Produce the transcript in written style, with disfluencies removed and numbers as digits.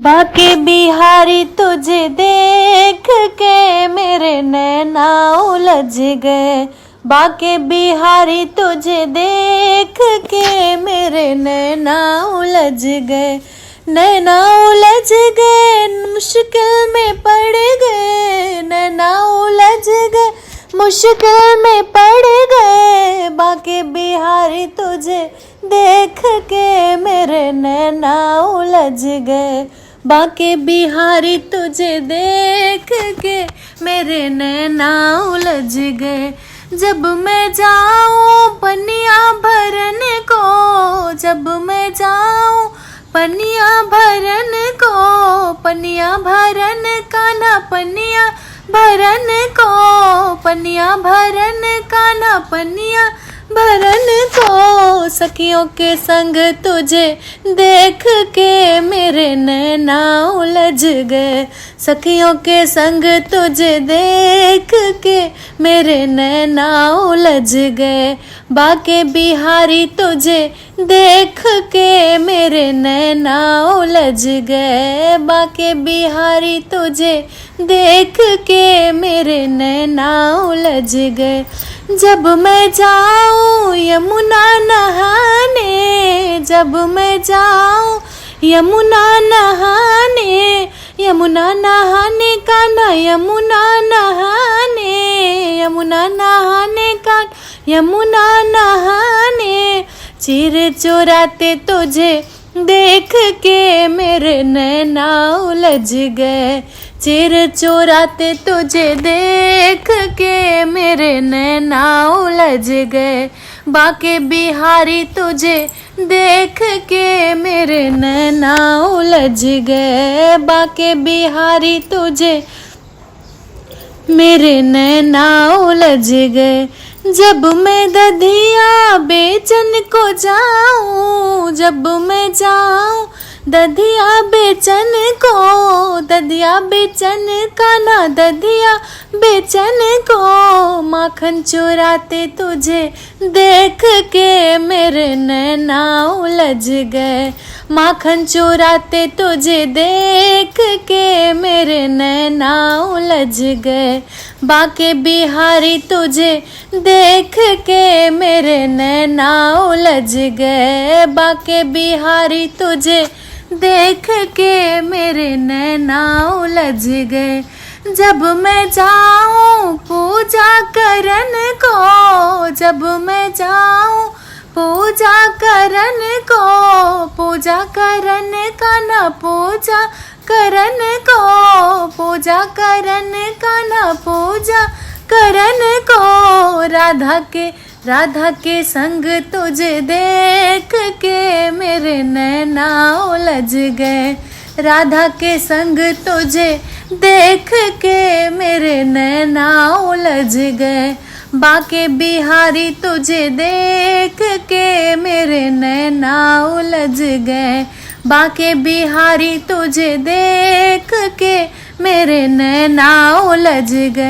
बाके बिहारी तुझे देख के मेरे नैना उलझ गए। बाके बिहारी तुझे देख के मेरे नैना उलझ गए। नैना उलझ गए, मुश्किल में पड़ गए। नैना उलझ गए, मुश्किल में पड़ गए। बाके बिहारी तुझे देख के मेरे नैना उलझ गए। बाके बिहारी तुझे देख के मेरे नैना उलझ गए। जब मैं जाऊं पनिया भरने को, जब मैं जाऊं पनिया भरन को, पनिया भरन कान्हा पनिया भरन को, पनिया भरन कान्हा पनिया भरन को। सखियों के संग तुझे देख के मेरे नैना उलझ गए। सखियों के संग तुझे देख के मेरे नैना उलझ गए। बाके बिहारी तुझे देख के मेरे नैना उलझ गए। बाके बिहारी तुझे देख के मेरे नैना उलझ गए। जब मैं जाऊं यमुना नहाने, जब मैं जाऊं यमुना नहाने, यमुना नहाने कान्हा यमुना नहाने, यमुना नहाने कान्हा यमुना नहाने। चीर चुराते तुझे देख के मेरे नैना उलझ गए। चिर चुराते तुझे देख के मेरे नैना उलझ गए। बाके बिहारी तुझे देख के मेरे नैना उलझ गए। बाके बिहारी तुझे मेरे नैना उलझ गए। जब मैं दधिया बेचन को जाऊं, जब मैं जाऊं दधिया बेचन को, दधिया बेचन कान्हा दधिया बेचन को। माखन चुराते तुझे देख के मेरे नैना उलझ गए। माखन चुराते तुझे देख के मेरे नैना उलझ गए। बाके बिहारी तुझे देख के मेरे नैना उलझ गए। बाके बिहारी तुझे देख के मेरे नैना उलझ गए। जब मैं जाऊं पूजा करन को, जब मैं जाऊं पूजा करन को, पूजा करन कान्हा पूजा करन को, पूजा करन कान्हा पूजा करन को। राधा के संग तुझे देख के मेरे नैना उलझ गए। राधा के संग तुझे देख के मेरे नैना उलझ गए। बाके बिहारी तुझे देख के मेरे नैना उलझ गए। बाके बिहारी तुझे देख के मेरे नैना उलझ गए।